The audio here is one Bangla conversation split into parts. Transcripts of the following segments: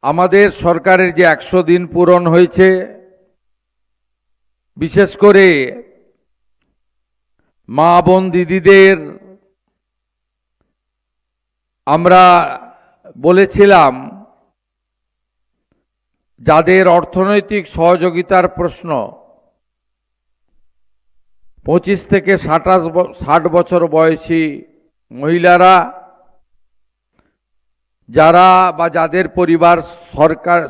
আমাদের সরকারের যে 100 দিন পূরণ হয়েছে, বিশেষ করে মা বোন দিদিদের আমরা বলেছিলাম যাদের অর্থনৈতিক সহযোগিতার প্রশ্ন 25 থেকে 60 বছর বয়সী মহিলারা, যারা বা যাদের পরিবার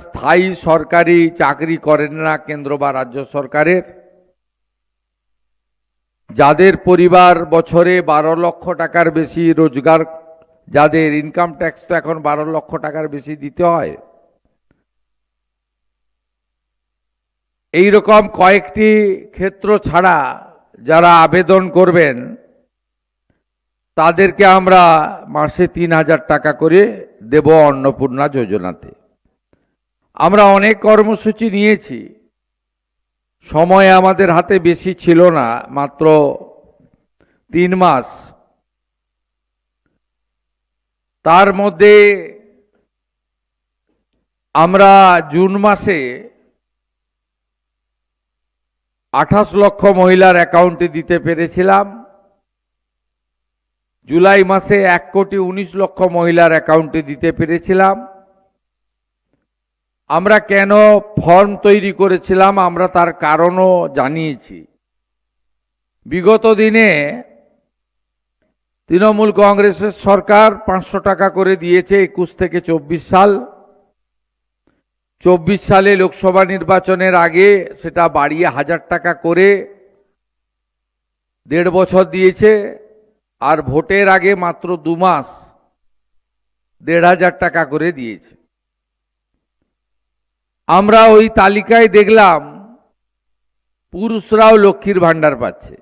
স্থায়ী সরকারি চাকরি করেন না কেন্দ্র বা রাজ্য সরকারের, যাদের পরিবার বছরে 12 লক্ষ টাকার বেশি রোজগার, যাদের ইনকাম ট্যাক্স তো এখন 12 লক্ষ টাকার বেশি দিতে হয়, এই রকম কয়েকটি ক্ষেত্র ছাড়া যারা আবেদন করবেন তাদেরকে আমরা মাসে 3000 টাকা করে দেব অন্নপূর্ণা যোজনাতে। আমরা অনেক কর্মসূচি নিয়েছি, সময় আমাদের হাতে বেশি ছিল না, মাত্র 3 মাস। তার মধ্যে আমরা জুন মাসে 28 লক্ষ মহিলার অ্যাকাউন্টে দিতে পেরেছিলাম, জুলাই মাসে 1,19,00,000 মহিলার অ্যাকাউন্টে দিতে পেরেছিলাম। আমরা কেন ফর্ম তৈরি করেছিলাম আমরা তার কারণও জানিয়েছি। বিগত দিনে তৃণমূল কংগ্রেসের সরকার 500 টাকা করে দিয়েছে 21 থেকে 24 সাল। 24 সালে লোকসভা নির্বাচনের আগে সেটা বাড়িয়ে 1000 টাকা করে 1.5 বছর দিয়েছে, আর ভোটের আগে মাত্র 2 মাস 1,500 টাকা করে দিয়েছে। আমরা ওই তালিকায় দেখলাম পুরুষরাও লক্ষ্মীর ভান্ডার পাচ্ছে।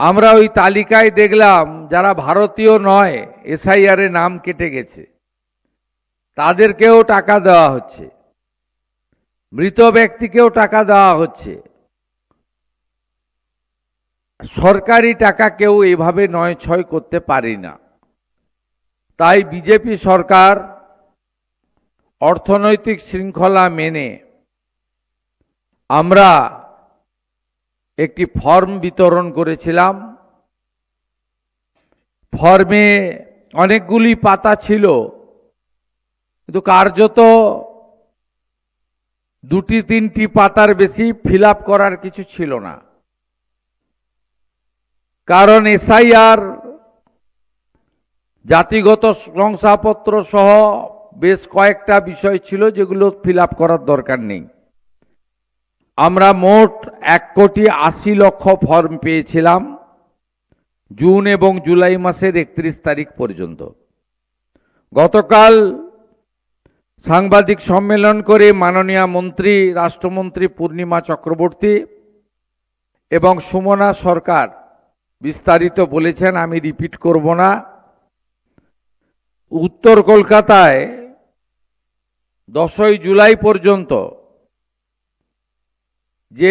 আমরা ওই তালিকায় দেখলাম যারা ভারতীয় নয়, এসআইআর এ নাম কেটে গেছে, তাদেরকেও টাকা দেওয়া হচ্ছে, মৃত ব্যক্তিকেও টাকা দেওয়া হচ্ছে। সরকারি টাকা কেউ এভাবে নয় ছয় করতে পারে না। তাই বিজেপি সরকার অর্থনৈতিক শৃঙ্খলা মেনে আমরা একটি ফর্ম বিতরণ করেছিলাম। ফর্মে অনেকগুলি পাতা ছিল, কিন্তু কার্যত 2-3টি পাতার বেশি ফিল আপ করার কিছু ছিল না। কারণ এসআইআর, জাতিগত শংসাপত্র সহ বেশ কয়েকটা বিষয় ছিল যেগুলো ফিল আপ করার দরকার নেই। আমরা মোট 1,80,00,000 ফর্ম পেয়েছিলাম জুন এবং জুলাই মাসের 31 তারিখ পর্যন্ত। গতকাল সাংবাদিক সম্মেলন করে মাননীয় মন্ত্রী, রাষ্ট্রমন্ত্রী পূর্ণিমা চক্রবর্তী এবং সুমনা সরকার বিস্তারিত বলেছেন, আমি রিপিট করব না। উত্তর কলকাতায় 10ই জুলাই পর্যন্ত যে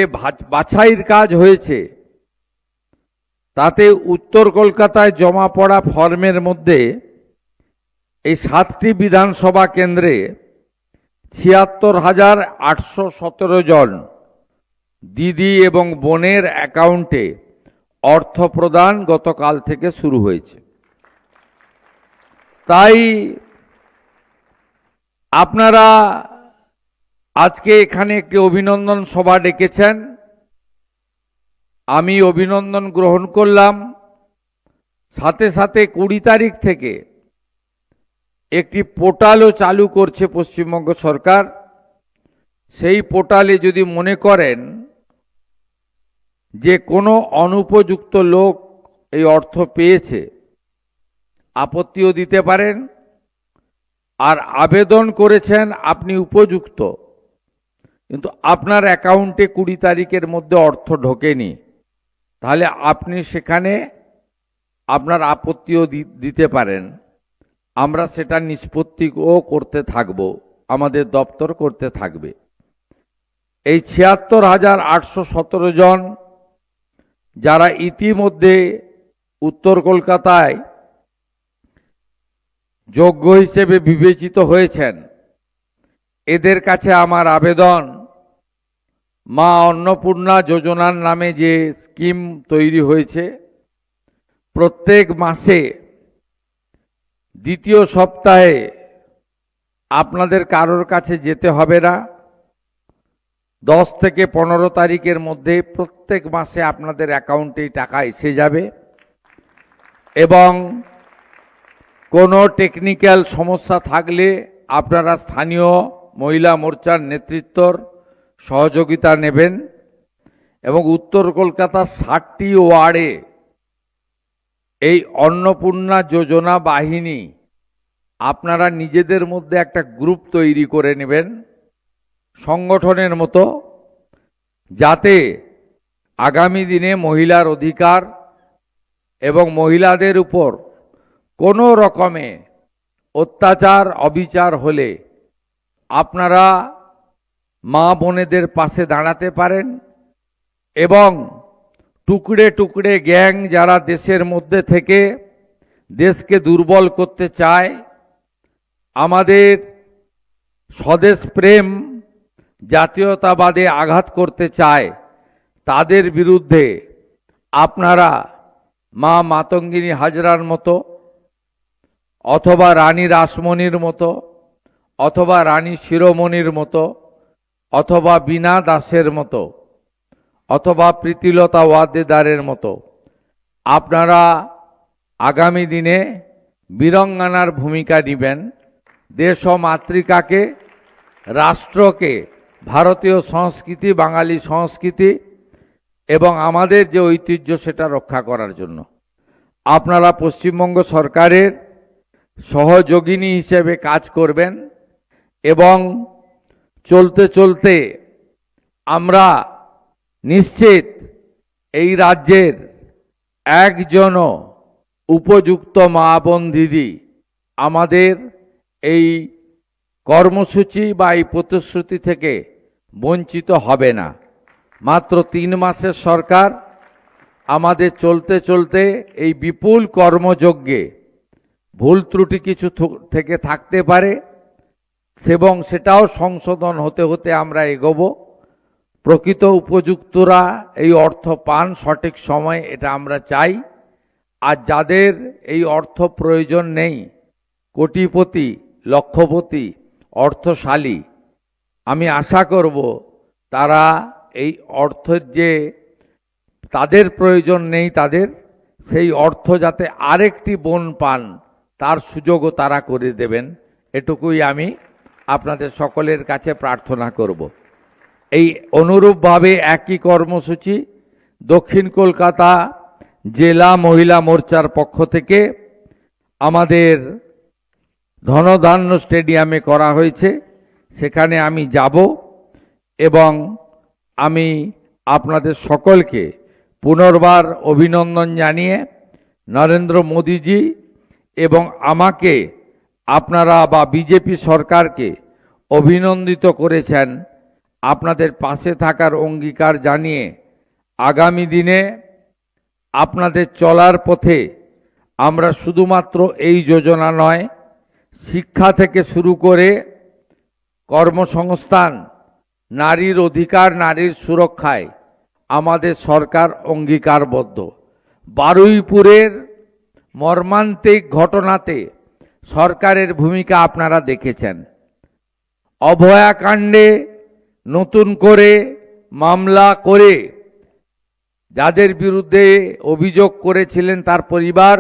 বাছাইয়ের কাজ হয়েছে তাতে উত্তর কলকাতায় জমা পড়া ফর্মের মধ্যে এই 7টি বিধানসভা কেন্দ্রে 76,817 জন দিদি এবং বোনের অ্যাকাউন্টে অর্থ প্রদান গতকাল থেকে শুরু হয়েছে। তাই আপনারা আজকে এখানে একটি অভিনন্দন সভা ডেকেছেন, আমি অভিনন্দন গ্রহণ করলাম। সাথে সাথে 20 তারিখ থেকে একটি পোর্টালও চালু করছে পশ্চিমবঙ্গ সরকার। সেই পোর্টালে যদি মনে করেন যে কোনো অনুপযুক্ত লোক এই অর্থ পেয়েছে, আপত্তিও দিতে পারেন। আর আবেদন করেছেন আপনি উপযুক্ত, কিন্তু আপনার অ্যাকাউন্টে 20 তারিখের মধ্যে অর্থ ঢোকেনি, তাহলে আপনি সেখানে আপনার আপত্তিও দিতে পারেন। আমরা সেটা নিষ্পত্তিও করতে থাকব, আমাদের দপ্তর করতে থাকবে। এই 76,817 জন যারা ইতিমধ্যে উত্তর কলকাতায় যোগ্য হিসেবে বিবেচিত হয়েছেন, এদের কাছে আমার আবেদন, মা অন্নপূর্ণা যোজনার নামে যে স্কিম তৈরি হয়েছে, প্রত্যেক মাসে দ্বিতীয় সপ্তাহে আপনাদের কারোর কাছে যেতে হবে না। 10 থেকে 15 তারিখের মধ্যে প্রত্যেক মাসে আপনাদের অ্যাকাউন্টে টাকা এসে যাবে এবং কোনো টেকনিক্যাল সমস্যা থাকলে আপনারা স্থানীয় মহিলা মোর্চার নেতৃত্বর সহযোগিতা নেবেন এবং উত্তর কলকাতার 60টি ওয়ার্ডে এই অন্নপূর্ণা যোজনা বাহিনী আপনারা নিজেদের মধ্যে একটা গ্রুপ তৈরি করে নেবেন সংগঠনের মতো, যাতে আগামী দিনে মহিলার অধিকার এবং মহিলাদের উপর কোনো রকমে অত্যাচার অবিচার হলে আপনারা মা বোনেদের পাশে দাঁড়াতে পারেন এবং টুকরে টুকরে গ্যাং যারা দেশের মধ্যে থেকে দেশকে দুর্বল করতে চায়, আমাদের স্বদেশ প্রেম জাতীয়তাবাদে আঘাত করতে চায়, তাদের বিরুদ্ধে আপনারা মা মাতঙ্গিনী হাজরার মতো অথবা রানী রাসমণির মতো অথবা রানী শিরোমণির মতো অথবা বীণা দাসের মতো অথবা প্রীতিলতা ওয়াদ্দেদারের মতো আপনারা আগামী দিনে বীরাঙ্গনার ভূমিকা নেবেন। দেশ ও মাতৃকাকে, রাষ্ট্রকে, ভারতীয় সংস্কৃতি, বাঙালি সংস্কৃতি এবং আমাদের যে ঐতিহ্য সেটা রক্ষা করার জন্য আপনারা পশ্চিমবঙ্গ সরকারের সহযোগিনী হিসেবে কাজ করবেন এবং চলতে চলতে আমরা নিশ্চিত এই রাজ্যের একজনও উপযুক্ত মা বোন দিদি আমাদের এই কর্মসূচি বা এই প্রতিশ্রুতি থেকে বঞ্চিত হবে না। মাত্র 3 মাসের সরকার, আমাদের চলতে চলতে এই বিপুল কর্মযজ্ঞে ভুল ত্রুটি কিছু থেকে থাকতে পারে এবং সেটাও সংশোধন হতে হতে আমরা এগোবো। প্রকৃত উপযুক্তরা এই অর্থ পান সঠিক সময়, এটা আমরা চাই। আর যাদের এই অর্থ প্রয়োজন নেই, কোটিপতি, লক্ষপতি, অর্থশালী, আমি আশা করব তারা এই অর্থের যে তাদের প্রয়োজন নেই, তাদের সেই অর্থ যাতে আরেকটি বোন পান তার সুযোগও তারা করে দেবেন, এটুকুই আমি আপনাদের সকলের কাছে প্রার্থনা করব। এই অনুরূপভাবে একই কর্মসূচি দক্ষিণ কলকাতা জেলা মহিলা মোর্চার পক্ষ থেকে আমাদের ধনধান্য স্টেডিয়ামে করা হয়েছে। সেখানে আমি যাব এবং আমি আপনাদের সকলকে পুনর্বার অভিনন্দন জানিয়ে নরেন্দ্র মোদীজি এবং আমাকে আপনারা বা বিজেপি সরকারকে অভিনন্দিত করেছেন, আপনাদের পাশে থাকার অঙ্গীকার জানিয়ে আগামী দিনে আপনাদের চলার পথে আমরা শুধুমাত্র এই যোজনা নয়, শিক্ষা থেকে শুরু করে কর্মসংস্থান, নারীর অধিকার, নারীর সুরক্ষায় আমাদের সরকার অঙ্গীকারবদ্ধ। বারুইপুরের মর্মান্তিক ঘটনাতে সরকারের ভূমিকা আপনারা দেখেছেন। অভয়াকাণ্ডে নতুন করে মামলা করে যাদের বিরুদ্ধে অভিযোগ করেছিলেন তার পরিবার,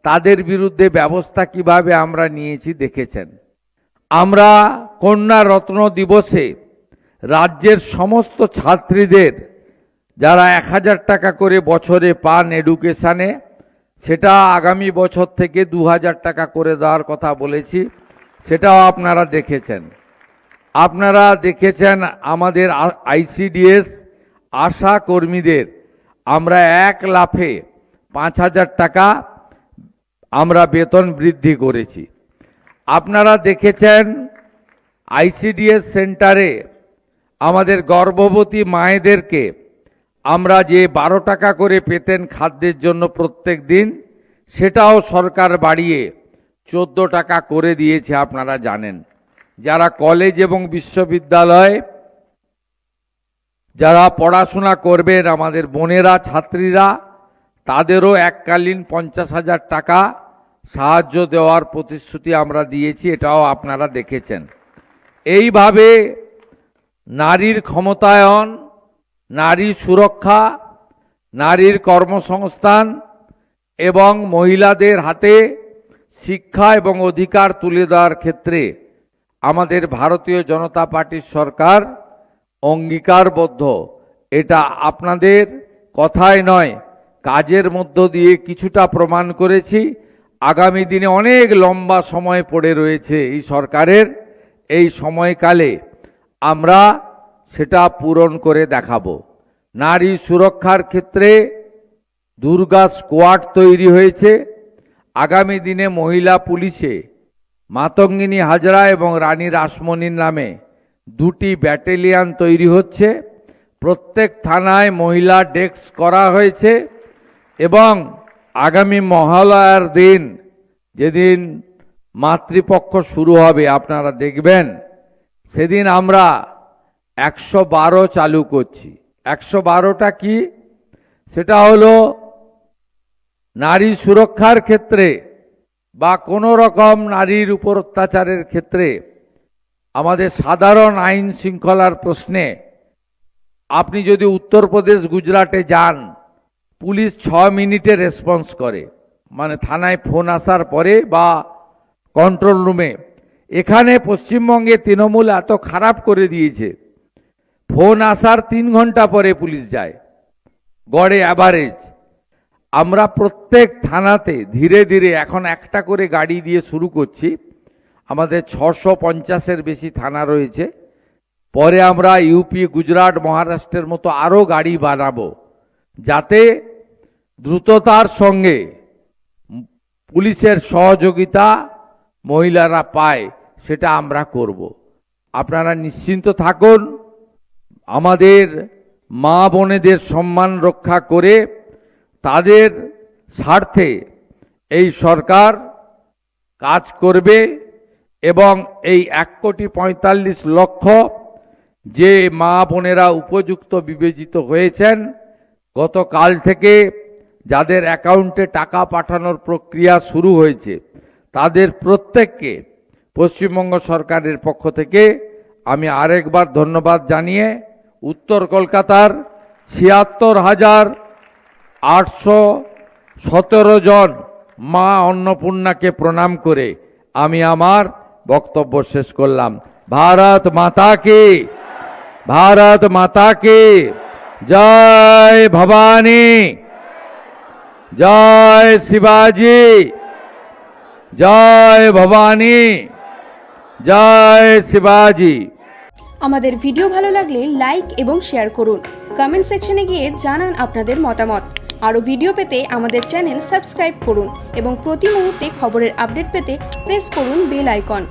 তাদের বিরুদ্ধে ব্যবস্থা কিভাবে আমরা নিয়েছি দেখেছেন। আমরা কন্যা রত্ন দিবসে রাজ্যের সমস্ত ছাত্রীদের যারা 1000 টাকা করে বছরে পান এডুকেশানে, সেটা আগামী বছর থেকে 2000 টাকা করে দেওয়ার কথা বলেছি, সেটাও আপনারা দেখেছেন। আপনারা দেখেছেন আমাদের আইসিডিএস আশা কর্মীদের আমরা 1 লাফে 5000 টাকা আমরা বেতন বৃদ্ধি করেছি। আপনারা দেখেছেন আইসিডিএস সেন্টারে আমাদের গর্ভবতী মায়েদেরকে আমরা যে 12 টাকা করে পেতেন খাদ্যের জন্য প্রত্যেক দিন, সেটাও সরকার বাড়িয়ে 14 টাকা করে দিয়েছে, আপনারা জানেন। যারা কলেজ এবং বিশ্ববিদ্যালয় যারা পড়াশোনা করবেন, আমাদের বোনেরা ছাত্রীরা, তাদেরও এককালীন 50,000 টাকা সাহায্য দেওয়ার প্রতিশ্রুতি আমরা দিয়েছি, এটাও আপনারা দেখেছেন। এইভাবে নারীর ক্ষমতায়ন, নারী সুরক্ষা, নারীর কর্মসংস্থান এবং মহিলাদের হাতে শিক্ষা এবং অধিকার তুলে দেওয়ার ক্ষেত্রে আমাদের ভারতীয় জনতা পার্টির সরকার অঙ্গীকারবদ্ধ। এটা আপনাদের কথায় নয়, কাজের মধ্য দিয়ে কিছুটা প্রমাণ করেছি। আগামী দিনে অনেক লম্বা সময় পড়ে রয়েছে এই সরকারের, এই সময়কালে আমরা সেটা পূরণ করে দেখাবো। নারী সুরক্ষার ক্ষেত্রে দুর্গা স্কোয়াড তৈরি হয়েছে। আগামী দিনে মহিলা পুলিশে মাতঙ্গিনী হাজরা এবং রানী রাসমণির নামে 2টি ব্যাটালিয়ন তৈরি হচ্ছে। প্রত্যেক থানায় মহিলা ডেস্ক করা হয়েছে এবং আগামী মহালয়ার দিন, যেদিন মাতৃপক্ষ শুরু হবে, আপনারা দেখবেন সেদিন আমরা 112 চালু করছি। 112টা কি? সেটা হলো নারী সুরক্ষার ক্ষেত্রে বা কোনো রকম নারীর উপর অত্যাচারের ক্ষেত্রে আমাদের সাধারণ আইন শৃঙ্খলার প্রশ্নে আপনি যদি উত্তরপ্রদেশ, গুজরাটে যান, পুলিশ 6 মিনিটে রেসপন্স করে, মানে থানায় ফোন আসার পরে বা কন্ট্রোল রুমে। এখানে পশ্চিমবঙ্গে তৃণমূল এত খারাপ করে দিয়েছে, ফোন আসার 3 ঘন্টা পরে পুলিশ যায়, গড়ে অ্যাভারেজ। আমরা প্রত্যেক থানাতে ধীরে ধীরে এখন একটা করে গাড়ি দিয়ে শুরু করছি। আমাদের 650-এর বেশি থানা রয়েছে। পরে আমরা ইউপি, গুজরাট, মহারাষ্ট্রের মতো আরও গাড়ি বানাবো, যাতে দ্রুততার সঙ্গে পুলিশের সহযোগিতা মহিলারা পায়, সেটা আমরা করব। আপনারা নিশ্চিন্ত থাকুন, আমাদের মা বোনেদের সম্মান রক্ষা করে তাদের স্বার্থে এই সরকার কাজ করবে এবং এই 1,45,00,000 যে মা বোনেরা উপযুক্ত বিবেচিত হয়েছেন, গতকাল থেকে যাদের অ্যাকাউন্টে টাকা পাঠানোর প্রক্রিয়া শুরু হয়েছে, তাদের প্রত্যেককে পশ্চিমবঙ্গ সরকারের পক্ষ থেকে আমি আরেকবার ধন্যবাদ জানিয়ে উত্তর কলকাতার 76,817 জন মা অন্নপূর্ণাকে প্রণাম করে আমি আমার বক্তব্য শেষ করলাম। ভারত মাতা কি, ভারত মাতা কি জয়। ভবানী জয়, শিবাজি জয়, ভবানী জয়, শিবাজি। আমাদের ভিডিও ভালো লাগলে লাইক এবং শেয়ার করুন। কমেন্ট সেকশনে গিয়ে জানান আপনাদের মতামত। আরও ভিডিও পেতে আমাদের চ্যানেল সাবস্ক্রাইব করুন এবং প্রতি মুহূর্তে খবরের আপডেট পেতে প্রেস করুন বেল আইকন।